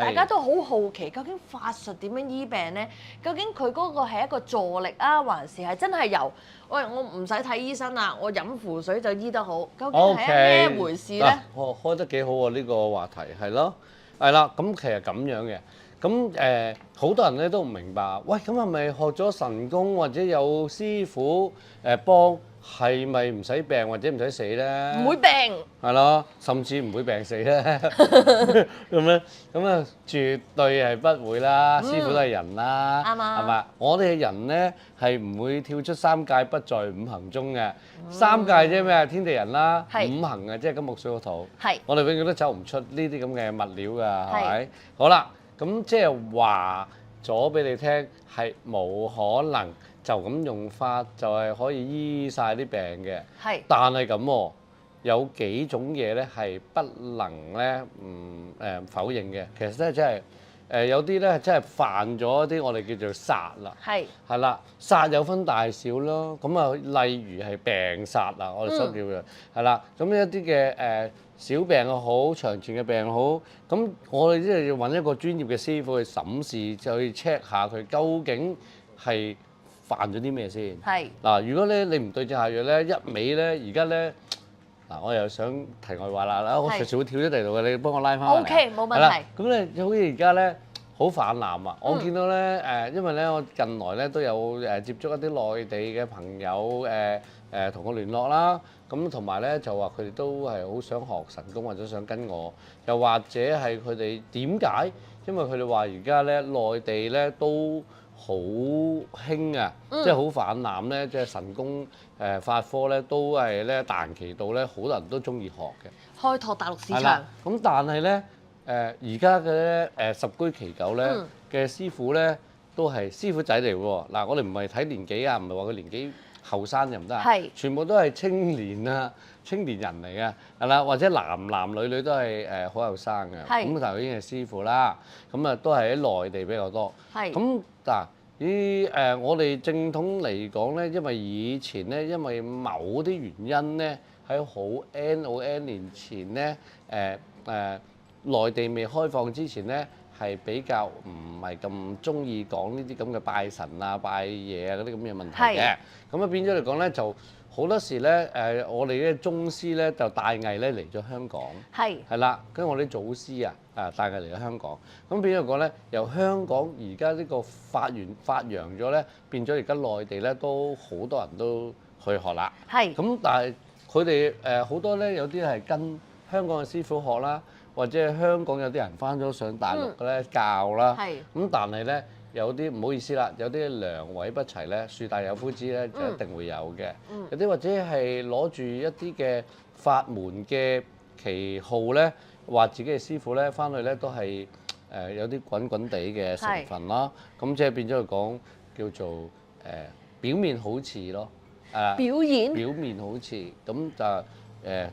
大家都好好奇，究竟法術點樣醫病咧？究竟佢嗰個係一個助力啊，還是係真係由喂我唔使睇醫生啦，我飲符水就醫得好？究竟係咩回事咧？開得幾好喎！呢個話題係咯，係啦，咁其實咁樣嘅，咁好多人咧都唔明白，喂，咁係咪學咗神功或者有師傅幫，係咪唔使病或者唔使死咧？唔會病。係咯，甚至唔會病死咧。咁啊，絕對係不會啦。師傅都係人啦，啱啊，係嘛？我哋嘅人咧係唔會跳出三界，不在五行中嘅。三界即係咩啊？天地人啦，五行啊，即係金木水火土。係。我哋永遠都走唔出呢啲咁嘅物料㗎，係咪？好啦，咁即係話咗俾你聽，係冇可能就咁用法就係可以醫晒啲病嘅。係。但係咁喎。有幾種嘢咧係不能咧否認嘅，其實咧真係有啲咧真係犯咗啲我哋叫做殺啦，係啦，殺有分大小咯，咁啊例如係病殺啊，我哋所叫嘅係啦，咁一啲嘅小病又好，長存嘅病又好，咁我哋即係要揾一個專業嘅師傅去審視，就去 check 下佢究竟係犯咗啲咩先。係嗱，如果咧你唔對症下藥咧，一味咧而家咧。嗱，我又想題外話啦，我隨時會跳咗地度嘅，你幫我拉翻嚟。OK， 冇問題。咁咧，好似而家咧好泛濫啊！我見到咧因為咧我近來咧都有接觸一啲內地嘅朋友同我聯絡啦，咁同埋咧就話佢哋都係好想學神功或者想跟我，又或者係佢哋點解？因為佢哋話而家咧內地咧都好興啊，即係好泛濫咧，即係神功法科咧都係咧大行其道咧，好多人都中意學嘅，開拓大陸市場。咁但係咧而家嘅咧十居其九咧嘅師傅咧都係師傅仔嚟喎。嗱，我哋唔係睇年紀啊，唔係話佢年紀後生就唔得啊，全部都係青年啊，青年人嚟嘅，係啦，或者男女都係好後生嘅。咁但係已經係師傅啦，咁啊都係喺內地比較多。咁嗱，我哋正統嚟講咧，因為以前咧，因為某啲原因咧，喺好 N 年前咧，內地未開放之前咧，係比較唔係咁中意講呢啲咁嘅拜神啊、拜嘢啊嗰啲咁嘅問題嘅。咁啊變咗嚟講咧，就好多時咧我哋嘅宗師咧就帶藝咧嚟咗香港。係啦，跟住我啲祖師啊帶藝嚟咗香港。咁變咗嚟講咧，由香港而家呢個發揚咗咧，變咗而家內地咧都好多人都去學啦。咁但係佢哋好多咧，有啲係跟香港嘅師傅學啦。或者香港有啲人翻咗上大陸嘅咧教啦，咁但係咧有啲唔好意思啦，有啲良葦不齊咧，樹大有枯枝咧就一定會有嘅。有啲或者係攞住一啲嘅法門嘅旗號咧，話自己嘅師傅咧翻去咧都係有啲滾滾地嘅成分啦。咁即係變咗嚟講叫做表面好似咯，表面好似咁就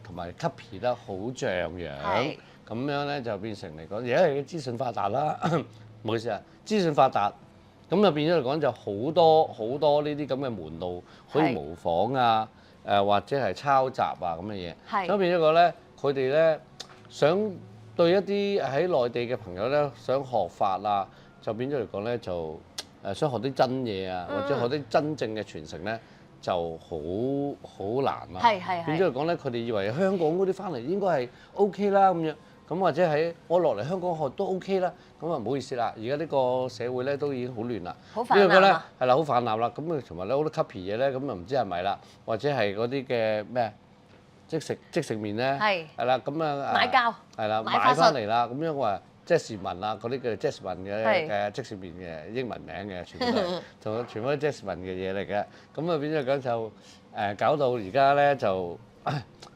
同埋吸皮得好像樣。咁樣咧就變成嚟講，而家係資訊發達啦，唔好意思啊，資訊發達，咁就變咗嚟講就好多呢啲咁嘅門路可以模仿啊，或者係抄襲啊咁嘅嘢。咁變咗個咧，佢哋咧想對一啲喺內地嘅朋友咧想學法啊，就變咗嚟講咧就想學啲真嘢啊，或者學啲真正嘅傳承咧。就好難啦，變咗嚟講咧，佢哋以為香港嗰啲翻嚟應該係 OK 啦咁樣，咁或者喺我落嚟香港學都 OK 啦，咁啊唔好意思啦，而家呢個社會咧都已經好亂啦，呢個咧係啦好泛濫啦，咁啊同埋咧好多 copy 嘢咧，咁啊唔知係咪啦，或者係嗰啲嘅咩即食麵咧，係啦咁啊買膠係啦買翻嚟啦，咁樣我話。Jasmine 啊，嗰啲叫 Jasmine 嘅即食麵嘅英文名嘅，全部都全部都 Jasmine 嘅嘢嚟嘅。咁啊變咗講就搞到而家咧就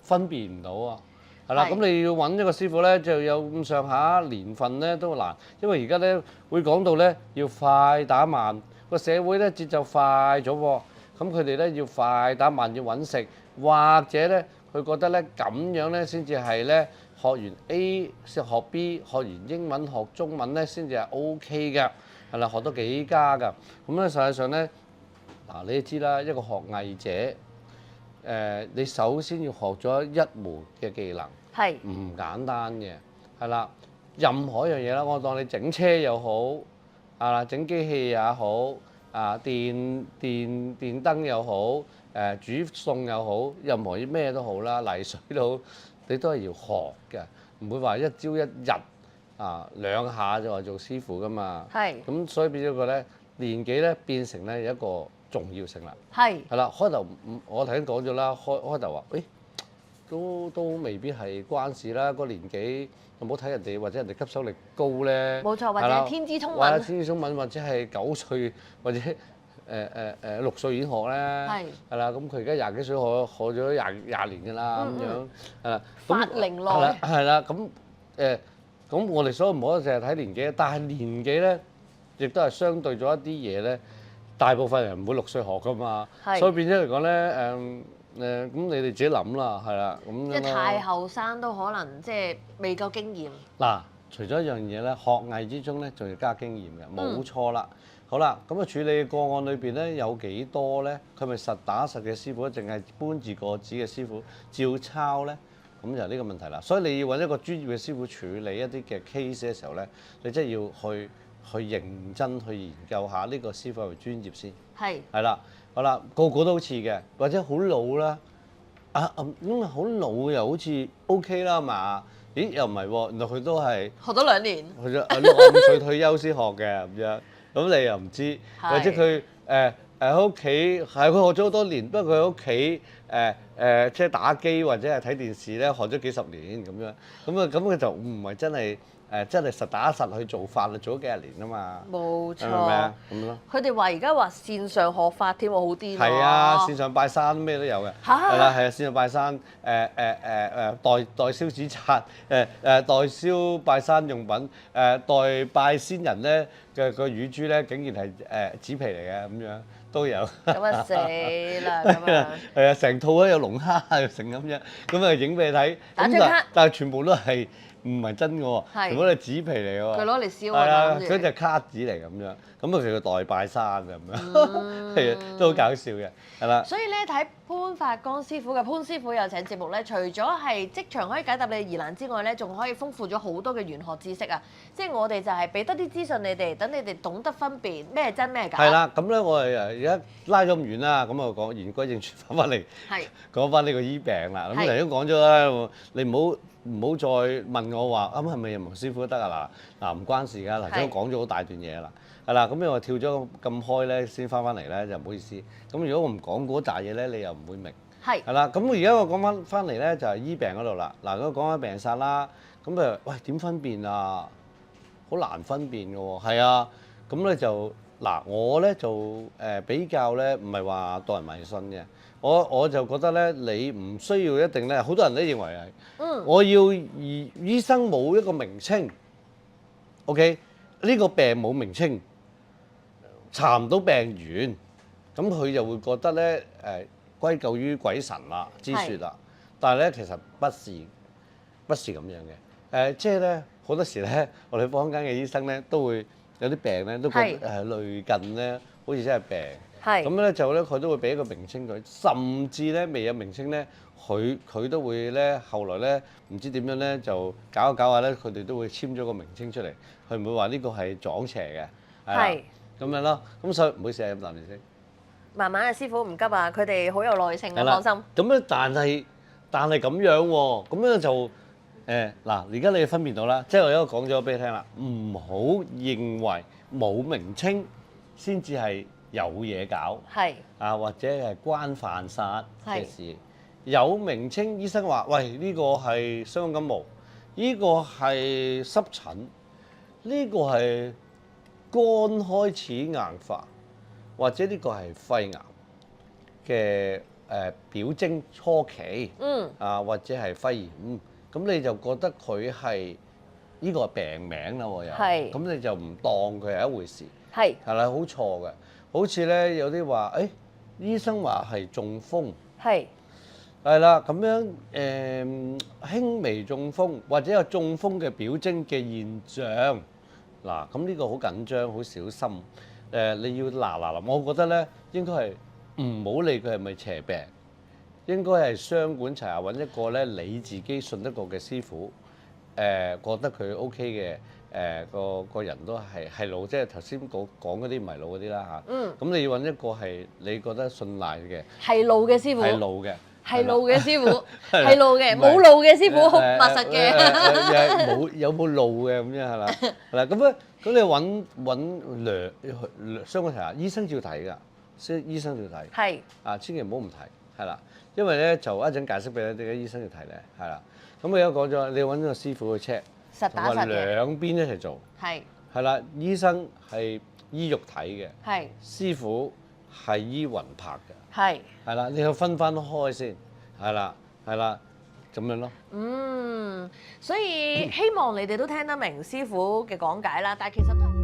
分辨唔到啊。係啦，咁你要揾一個師傅咧，就有咁上下年份咧都難，因為而家咧會講到咧要快打慢，個社會咧節奏快咗喎。咁佢哋咧要快打慢要揾食，或者咧佢覺得咧咁樣咧先至係咧。學完 A 先學 B， 學完英文學中文咧先至係 OK 嘅，係啦，學多幾家㗎。咁咧實際上咧，嗱你都知啦，一個學藝者，你首先要學咗一門嘅技能，係唔簡單嘅，係啦。任何一樣嘢啦，我當你整車又好，整機器也好，電燈又好，煮餸又好，任何咩都好啦，泥水都好，你都係要學嘅，唔會話一朝一日兩下就話做師傅噶嘛。係。咁所以變咗個咧年紀咧變成咧一個重要性啦。係。係啦，開頭我頭先講咗啦，開頭話，都未必係關事啦，個年紀唔好睇人哋，或者人哋吸收力高咧。冇錯，或者天資聰敏。或者天資聰敏，或者係9歲，或者6歲已經學咧。係。係啦，咁佢而家廿幾歲學咗廿年㗎啦，咁樣係啦。發齡內。係啦，咁我哋所以唔好淨係睇年紀，但係年紀咧，亦都係相對咗一啲嘢咧，大部分人唔會6歲學㗎嘛。係。所以變咗嚟講咧，咁你哋自己諗啦，係啦，咁即係太後生都可能即係未夠經驗。嗱，除咗一樣嘢咧，學藝之中咧，仲要加經驗嘅，冇錯啦。好啦，咁啊處理個案裏邊咧有幾多咧？佢咪實打實嘅師傅，定係搬字過紙嘅師傅照抄咧？咁就呢個問題啦。所以你要揾一個專業嘅師傅處理一啲嘅 case 嘅時候咧，你真係要去認真去研究下呢個師傅係咪專業先。係。係啦。好啦，個個都好似嘅，或者好老啦，咁好老又好似 OK 啦嘛？咦，又唔係喎，原來佢都係學咗2年，去咗65歲退休先學嘅咁樣，咁你又唔知，或者佢喺屋企係佢學咗好多年，不過佢喺屋企即係打機或者係睇電視咧，學咗幾十年咁樣，咁佢就唔係真係。真係實打實去做法啦，做咗幾十年啊嘛。冇錯。係咪啊？咁咯。佢哋話而家話線上學法添喎，好癲喎。係啊，線上拜山咩都有嘅。嚇。係啦，係啊，線上拜山，代燒紙紮，代燒拜山用品，代拜先人咧嘅個乳豬咧，竟然係紙皮嚟嘅咁樣都有。咁啊死啦！咁啊。係啊，成套都有龍蝦又成咁樣，咁啊影俾你睇。打張卡。但係全部都係。唔係真嘅喎，全部都係紙皮嚟喎。佢攞嚟燒啊！係啊，嗰隻卡紙嚟咁樣，咁啊佢個代拜山咁樣，係啊，都好搞笑嘅，係啦。所以咧睇潘發光師傅嘅潘師傅有請節目咧，除咗係即場可以解答你嘅疑難之外咧，仲可以豐富咗好多嘅玄學知識啊！即係我哋就係俾多啲資訊你哋，等你哋懂得分辨咩真咩假。係啦，咁咧我哋而家拉咗咁遠啦，咁啊講言歸正傳翻嚟，講翻呢個醫病啦。咁頭先講咗啦，你唔好再問我話係咪任何師傅都得啊？嗱唔關事㗎，頭先我講咗好大段嘢啦，係啦，咁因為我跳咗咁開咧，先翻嚟咧就唔好意思。咁如果我唔講嗰扎嘢咧，你又唔會明。係。係啦，咁而家我講翻嚟咧就係醫病嗰度啦。嗱，如果講翻病殺啦，咁喂點分辨啊？好難分辨㗎喎。係啊，咁咧就嗱我咧就比較咧唔係話當人迷信嘅。我就覺得咧，你唔需要一定咧，好多人都認為係，我要醫生冇一個名稱 ，OK？ 呢個病冇名稱，查唔到病源，咁佢就會覺得咧歸咎於鬼神啦之説啦。但係咧其實不是咁樣嘅，即係咧好多時咧，我哋坊間嘅醫生咧都會有啲病咧都覺得類近咧，好似真係病。咁咧就咧佢都會俾一個名稱佢，甚至咧未有名稱咧，佢都會咧後來咧唔知點樣咧就搞下搞下咧，佢哋都會簽咗個名稱出嚟，佢唔會話呢個係撞邪嘅，係咁樣咯。咁所以唔好成日飲啖氣先。慢慢啊，師傅唔急啊，佢哋好有耐性啊，放心。咁咧但係咁樣喎，咁樣就嗱，而家你分辨到啦，即係我而家講咗俾你聽啦，唔好認為冇名稱先至係有嘢搞，係或者係關犯殺嘅事。有名稱，醫生話：喂，呢個係傷風感冒，呢個係濕疹，呢個係肝開始硬化，或者呢個係肺癌嘅表徵初期，或者係肺炎，咁你就覺得佢係呢個係病名啦喎，又，咁你就唔當佢係一回事，係啦，好錯嘅。好似咧有啲話，醫生話係中風，係啦，咁樣輕微中風或者有中風嘅表徵嘅現象，嗱，咁呢個好緊張，好小心。你要嗱，我覺得咧應該係唔好理佢係咪邪病，應該係雙管齊下揾一個咧你自己信得過嘅師傅，覺得佢 OK 嘅。個人都係老，即係頭先講嗰啲唔係老嗰啲啦嚇。咁你要揾一個係你覺得信賴嘅，係老嘅師傅，係老嘅，係老嘅師傅，係老嘅，冇路嘅師傅好密實嘅。有冇路嘅咁樣係啦，係啦。咁你揾相關題下，醫生照睇㗎，醫生照睇。係。千祈唔好唔睇，係啦，因為咧就一陣解釋俾你點解醫生要睇咧，係啦。咁我而家講咗，你揾個師傅去 check。實打實嘅，兩邊一齊做，係啦。醫生係醫肉體嘅，師傅係醫魂魄嘅，係啦。你要分開先，係啦，咁樣咯。所以希望你哋都聽得明師傅嘅講解啦，但係其實都係。